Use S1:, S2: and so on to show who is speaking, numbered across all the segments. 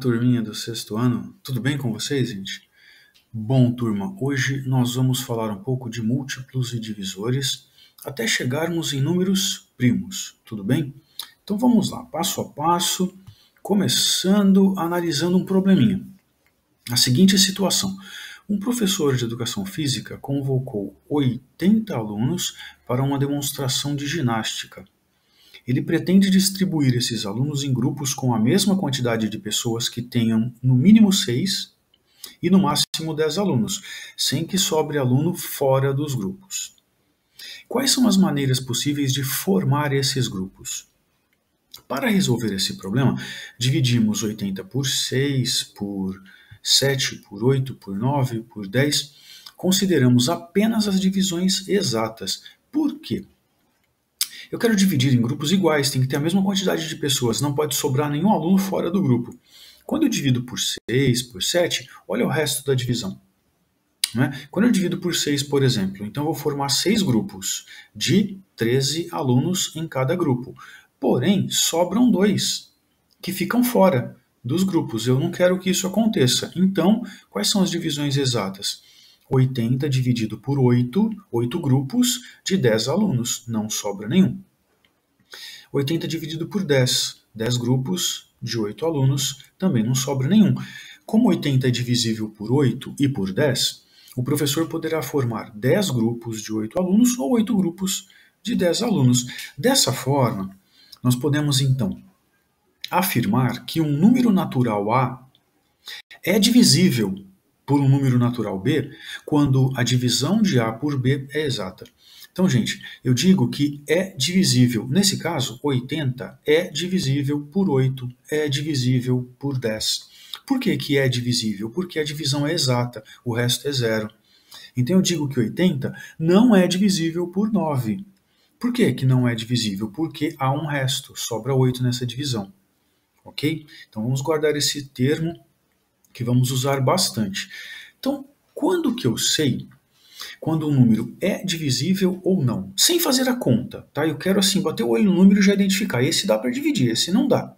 S1: Turminha do sexto ano, tudo bem com vocês, gente? Bom, turma, hoje nós vamos falar um pouco de múltiplos e divisores até chegarmos em números primos, tudo bem? Então vamos lá, passo a passo, começando analisando um probleminha. A seguinte situação: um professor de educação física convocou 80 alunos para uma demonstração de ginástica. Ele pretende distribuir esses alunos em grupos com a mesma quantidade de pessoas que tenham no mínimo 6 e no máximo 10 alunos, sem que sobre aluno fora dos grupos. Quais são as maneiras possíveis de formar esses grupos? Para resolver esse problema, dividimos 80 por 6, por 7, por 8, por 9, por 10. Consideramos apenas as divisões exatas. Por quê? Eu quero dividir em grupos iguais, tem que ter a mesma quantidade de pessoas, não pode sobrar nenhum aluno fora do grupo. Quando eu divido por 6, por 7, olha o resto da divisão. Né? Quando eu divido por 6, por exemplo, então eu vou formar 6 grupos de 13 alunos em cada grupo. Porém, sobram 2 que ficam fora dos grupos. Eu não quero que isso aconteça. Então, quais são as divisões exatas? 80 dividido por 8 grupos de 10 alunos, não sobra nenhum. 80 dividido por 10 grupos de 8 alunos, também não sobra nenhum. Como 80 é divisível por 8 e por 10, o professor poderá formar 10 grupos de 8 alunos ou 8 grupos de 10 alunos. Dessa forma, nós podemos então afirmar que um número natural A é divisível por um número natural B quando a divisão de A por B é exata. Então, gente, eu digo que é divisível. Nesse caso, 80 é divisível por 8, é divisível por 10. Por que que é divisível? Porque a divisão é exata, o resto é zero. Então eu digo que 80 não é divisível por 9. Por que que não é divisível? Porque há um resto, sobra 8 nessa divisão. Ok? Então vamos guardar esse termo que vamos usar bastante. Então, quando que eu sei quando um número é divisível ou não? Sem fazer a conta, tá? Eu quero assim bater o olho no número e já identificar. Esse dá para dividir, esse não dá.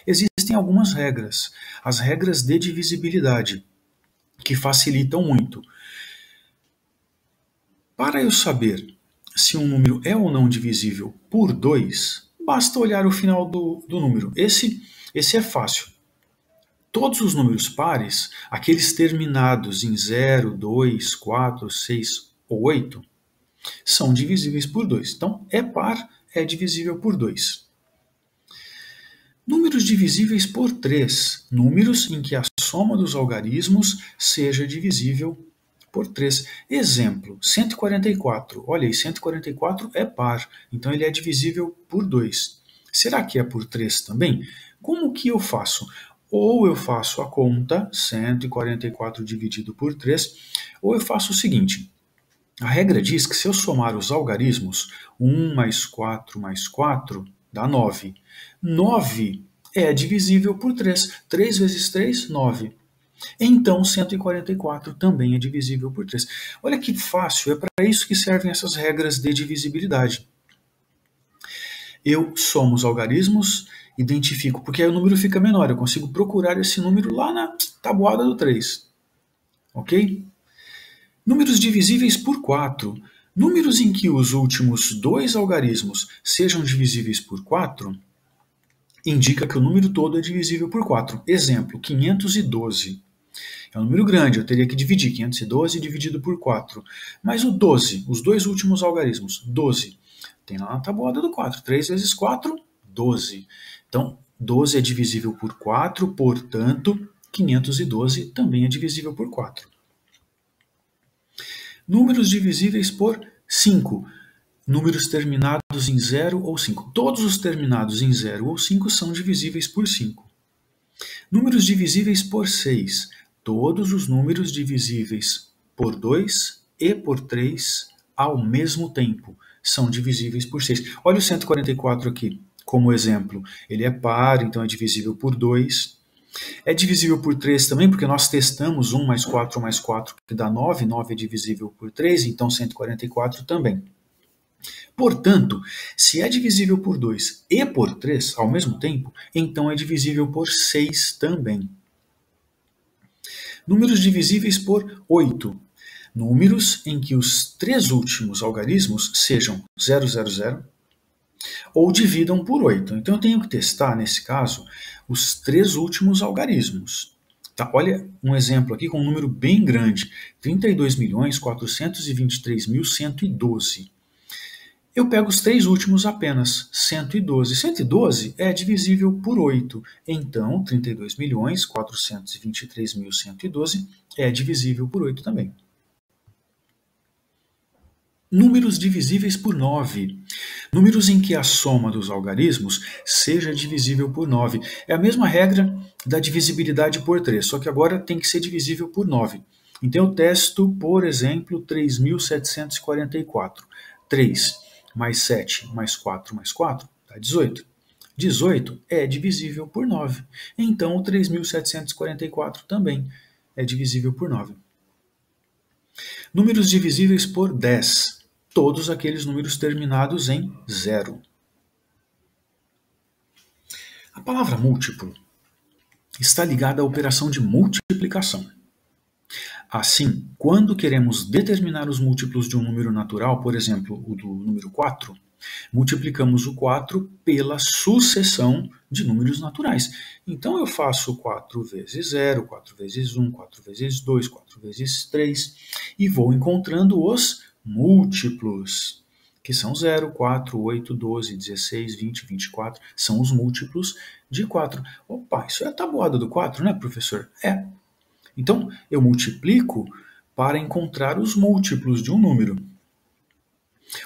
S1: Existem algumas regras, as regras de divisibilidade, que facilitam muito. Para eu saber se um número é ou não divisível por 2, basta olhar o final do número. Esse é fácil. Todos os números pares, aqueles terminados em 0, 2, 4, 6 ou 8, são divisíveis por 2. Então, é par, é divisível por 2. Números divisíveis por 3. Números em que a soma dos algarismos seja divisível por 3. Exemplo, 144. Olha aí, 144 é par, então ele é divisível por 2. Será que é por 3 também? Como que eu faço? Ou eu faço a conta, 144 dividido por 3, ou eu faço o seguinte. A regra diz que se eu somar os algarismos, 1 mais 4 mais 4 dá 9. 9 é divisível por 3. 3 vezes 3, 9. Então, 144 também é divisível por 3. Olha que fácil, é para isso que servem essas regras de divisibilidade. Eu somo os algarismos, identifico, porque aí o número fica menor, eu consigo procurar esse número lá na tabuada do 3. Ok? Números divisíveis por 4. Números em que os últimos 2 algarismos sejam divisíveis por 4, indica que o número todo é divisível por 4. Exemplo, 512. É um número grande, eu teria que dividir 512 dividido por 4. Mas o 12, os 2 últimos algarismos, 12, tem lá na tabuada do 4. 3 vezes 4, 12. Então, 12 é divisível por 4, portanto, 512 também é divisível por 4. Números divisíveis por 5. Números terminados em 0 ou 5. Todos os terminados em 0 ou 5 são divisíveis por 5. Números divisíveis por 6. Todos os números divisíveis por 2 e por 3 ao mesmo tempo são divisíveis por 6. Olha o 144 aqui como exemplo. Ele é par, então é divisível por 2. É divisível por 3 também, porque nós testamos 1 mais 4 mais 4, que dá 9. 9 é divisível por 3, então 144 também. Portanto, se é divisível por 2 e por 3 ao mesmo tempo, então é divisível por 6 também. Números divisíveis por 8. Números em que os três últimos algarismos sejam 000 ou dividam por 8. Então eu tenho que testar, nesse caso, os três últimos algarismos. Tá, olha um exemplo aqui com um número bem grande, 32.423.112. Eu pego os três últimos apenas, 112. 112 é divisível por 8, então 32.423.112 é divisível por 8 também. Números divisíveis por 9. Números em que a soma dos algarismos seja divisível por 9. É a mesma regra da divisibilidade por 3, só que agora tem que ser divisível por 9. Então eu testo, por exemplo, 3.744. 3 mais 7 mais 4 mais 4 dá 18. 18 é divisível por 9. Então o 3.744 também é divisível por 9. Números divisíveis por 10. Todos aqueles números terminados em 0. A palavra múltiplo está ligada à operação de multiplicação. Assim, quando queremos determinar os múltiplos de um número natural, por exemplo, o do número 4, multiplicamos o 4 pela sucessão de números naturais. Então eu faço 4 vezes 0, 4 vezes 1, 4 vezes 2, 4 vezes 3 e vou encontrando os múltiplos, que são 0, 4, 8, 12, 16, 20, 24, são os múltiplos de 4. Opa, isso é a tabuada do 4, né, professor? É. Então, eu multiplico para encontrar os múltiplos de um número.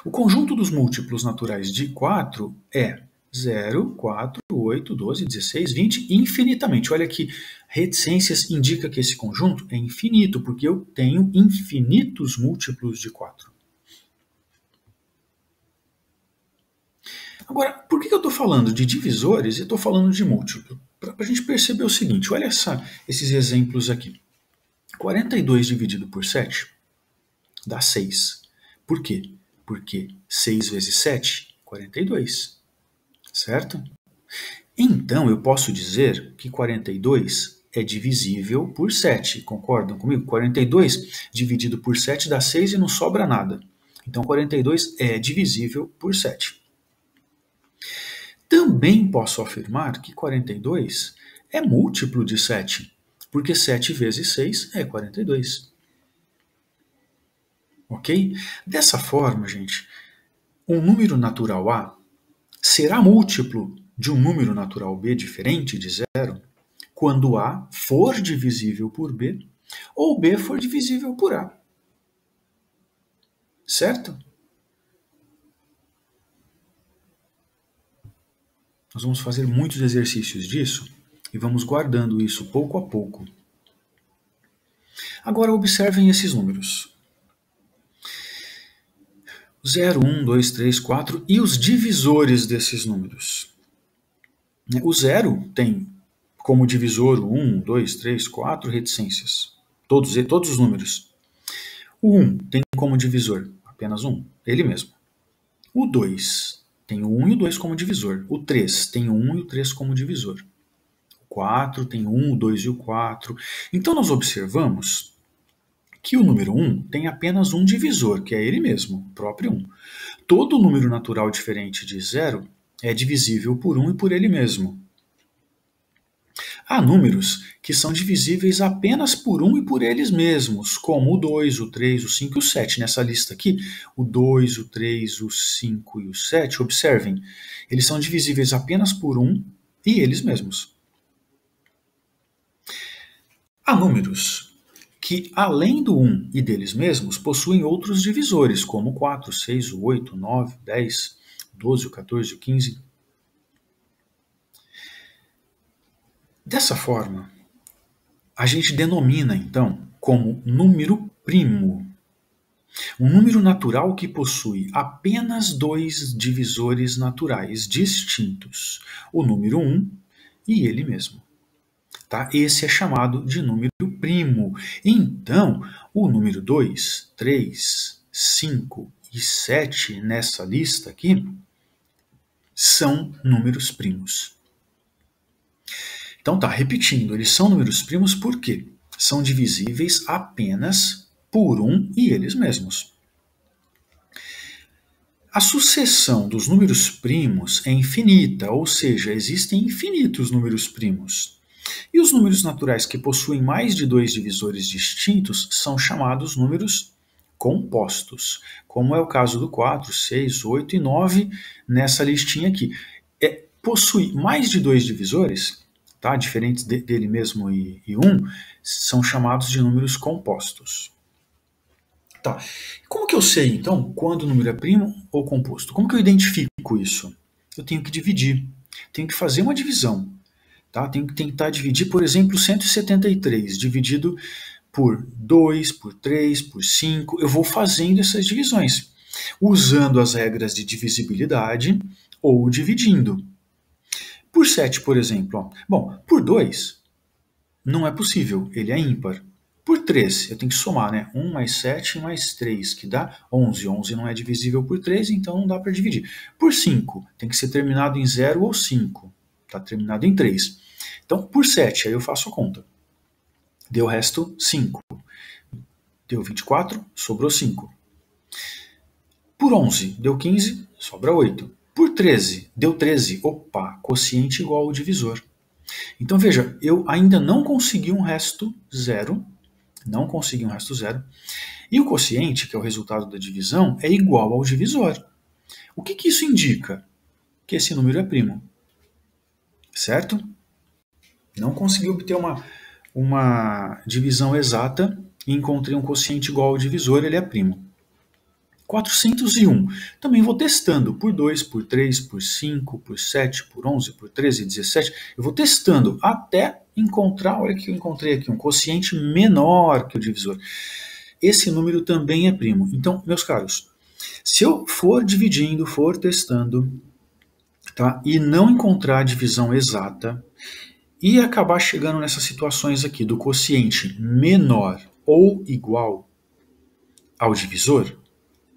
S1: O conjunto dos múltiplos naturais de 4 é 0, 4, 8, 12, 16, 20, infinitamente. Olha que reticências indica que esse conjunto é infinito, porque eu tenho infinitos múltiplos de 4. Agora, por que eu estou falando de divisores e estou falando de múltiplo? Para a gente perceber o seguinte, olha esses exemplos aqui. 42 dividido por 7 dá 6. Por quê? Porque 6 vezes 7, 42. Certo? Então, eu posso dizer que 42 é divisível por 7. Concordam comigo? 42 dividido por 7 dá 6 e não sobra nada. Então, 42 é divisível por 7. Também posso afirmar que 42 é múltiplo de 7, porque 7 vezes 6 é 42. Ok? Dessa forma, gente, um número natural A será múltiplo de um número natural B diferente de 0 quando A for divisível por B ou B for divisível por A. Certo? Nós vamos fazer muitos exercícios disso e vamos guardando isso pouco a pouco. Agora observem esses números. 0, 1, 2, 3, 4 e os divisores desses números. O 0 tem como divisor o 1, 2, 3, 4 reticências. Todos os números. O 1 tem como divisor apenas 1, ele mesmo. O 2 tem o 1 e o 2 como divisor. O 3 tem o 1 e o 3 como divisor. O 4 tem o 1, o 2 e o 4. Então nós observamos que o número 1 tem apenas um divisor, que é ele mesmo, o próprio 1. Todo número natural diferente de 0 é divisível por 1 e por ele mesmo. Há números que são divisíveis apenas por 1 e por eles mesmos, como o 2, o 3, o 5 e o 7. Nessa lista aqui, o 2, o 3, o 5 e o 7, observem, eles são divisíveis apenas por 1 e eles mesmos. Há números que, além do 1 e deles mesmos, possuem outros divisores, como o 4, o 6, o 8, o 9, o 10, o 12, o 14, o 15. Dessa forma, a gente denomina, então, como número primo. Um número natural que possui apenas dois divisores naturais distintos, o número 1 e ele mesmo. Tá? Esse é chamado de número primo. Então, o número 2, 3, 5 e 7 nessa lista aqui são números primos. Então tá, repetindo, eles são números primos por quê? são divisíveis apenas por 1 e eles mesmos. A sucessão dos números primos é infinita, ou seja, existem infinitos números primos. E os números naturais que possuem mais de 2 divisores distintos são chamados números compostos, como é o caso do 4, 6, 8 e 9 nessa listinha aqui. Possui mais de 2 divisores, tá? Diferentes dele mesmo e 1, são chamados de números compostos. Tá. Como que eu sei, então, quando o número é primo ou composto? Como que eu identifico isso? Eu tenho que dividir, tenho que fazer uma divisão. Tá? Tenho que tentar dividir, por exemplo, 173, dividido por 2, por 3, por 5. Eu vou fazendo essas divisões, usando as regras de divisibilidade ou dividindo. Por 7, por exemplo. Ó. Bom, por 2, não é possível, ele é ímpar. Por 3, eu tenho que somar, né? 1 mais 7 mais 3, que dá 11. 11 não é divisível por 3, então não dá para dividir. Por 5, tem que ser terminado em 0 ou 5. Está terminado em 3. Então, por 7, aí eu faço a conta. Deu o resto 5. Deu 24, sobrou 5. Por 11, deu 15, sobra 8. Por 13, deu 13. Opa, quociente igual ao divisor. Então, veja, eu ainda não consegui um resto zero. Não consegui um resto zero. E o quociente, que é o resultado da divisão, é igual ao divisor. O que isso indica? Que esse número é primo. Certo? Não consegui obter uma divisão exata e encontrei um quociente igual ao divisor, ele é primo. 401. Também vou testando por 2, por 3, por 5, por 7, por 11, por 13, 17. Eu vou testando até encontrar, olha que eu encontrei aqui, um quociente menor que o divisor. Esse número também é primo. Então, meus caros, se eu for dividindo, for testando, tá, e não encontrar a divisão exata, e acabar chegando nessas situações aqui do quociente menor ou igual ao divisor,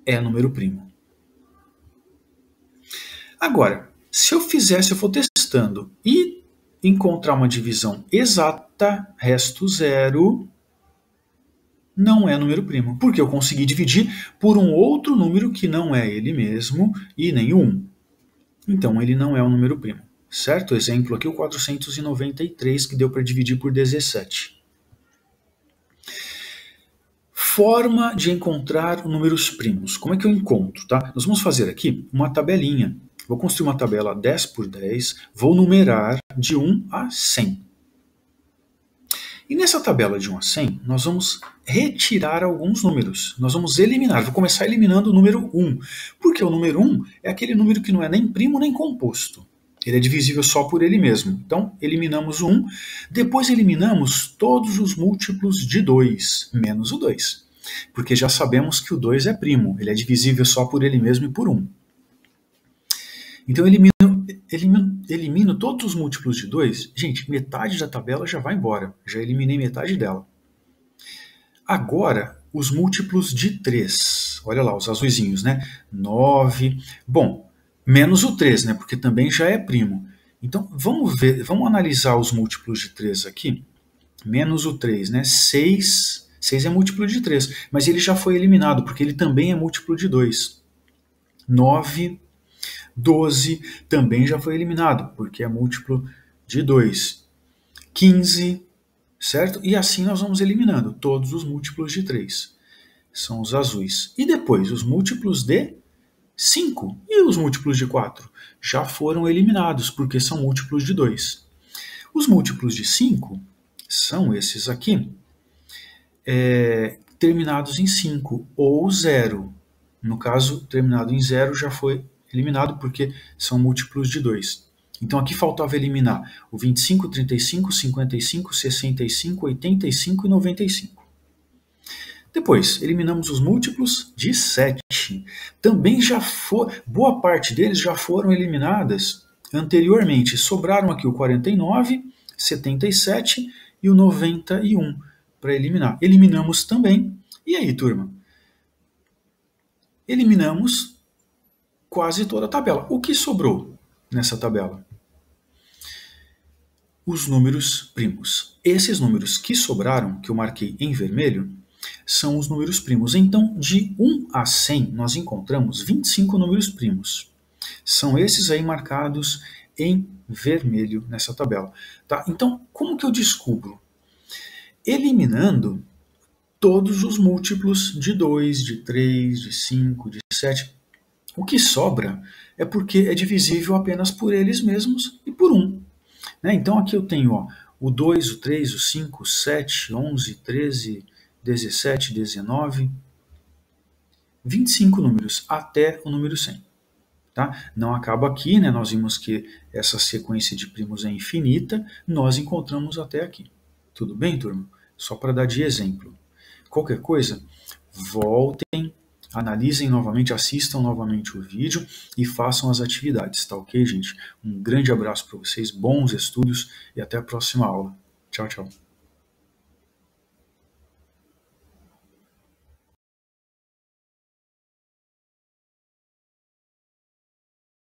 S1: é número primo. Agora, se eu for testando e encontrar uma divisão exata, resto zero, não é número primo, porque eu consegui dividir por um outro número que não é ele mesmo e nem 1. Então ele não é um número primo. Certo? Exemplo aqui, o 493, que deu para dividir por 17. Forma de encontrar números primos. Como é que eu encontro? Tá? Nós vamos fazer aqui uma tabelinha. Vou construir uma tabela 10 por 10, vou numerar de 1 a 100. E nessa tabela de 1 a 100, nós vamos retirar alguns números. Nós vamos eliminar. Vou começar eliminando o número 1. Porque o número 1 é aquele número que não é nem primo nem composto. Ele é divisível só por ele mesmo. Então, eliminamos o 1. Depois eliminamos todos os múltiplos de 2, menos o 2. Porque já sabemos que o 2 é primo. Ele é divisível só por ele mesmo e por 1. Então, elimino todos os múltiplos de 2. Gente, metade da tabela já vai embora. Já eliminei metade dela. Agora, os múltiplos de 3. Olha lá, os azuisinhos, né? 9. Bom, menos o 3, né? Porque também já é primo. Então, vamos analisar os múltiplos de 3 aqui. Menos o 3, né? 6. 6 é múltiplo de 3, mas ele já foi eliminado, porque ele também é múltiplo de 2. 9, 12 também já foi eliminado, porque é múltiplo de 2. 15, certo? E assim nós vamos eliminando todos os múltiplos de 3. São os azuis. E depois, os múltiplos de 5 e os múltiplos de 4 já foram eliminados, porque são múltiplos de 2. Os múltiplos de 5 são esses aqui, terminados em 5 ou 0. No caso, terminado em 0 já foi eliminado porque são múltiplos de 2. Então aqui faltava eliminar o 25, 35, 55, 65, 85 e 95. Depois, eliminamos os múltiplos de 7. Também boa parte deles já foram eliminadas anteriormente. Sobraram aqui o 49, 77 e o 91 para eliminar. Eliminamos também. E aí, turma? Eliminamos quase toda a tabela. O que sobrou nessa tabela? os números primos. Esses números que sobraram, que eu marquei em vermelho, são os números primos. Então, de 1 a 100, nós encontramos 25 números primos. São esses aí marcados em vermelho nessa tabela. Tá? Então, como que eu descubro? Eliminando todos os múltiplos de 2, de 3, de 5, de 7. O que sobra é porque é divisível apenas por eles mesmos e por 1. Né? Então aqui eu tenho o 2, o 3, o 5, o 7, 11, 13, 17, 19, 25 números até o número 100. Tá? Não acaba aqui, né? Nós vimos que essa sequência de primos é infinita, nós encontramos até aqui. Tudo bem, turma? Só para dar de exemplo. Qualquer coisa, voltem, analisem novamente, assistam novamente o vídeo e façam as atividades, tá ok, gente? Um grande abraço para vocês, bons estudos e até a próxima aula. Tchau, tchau.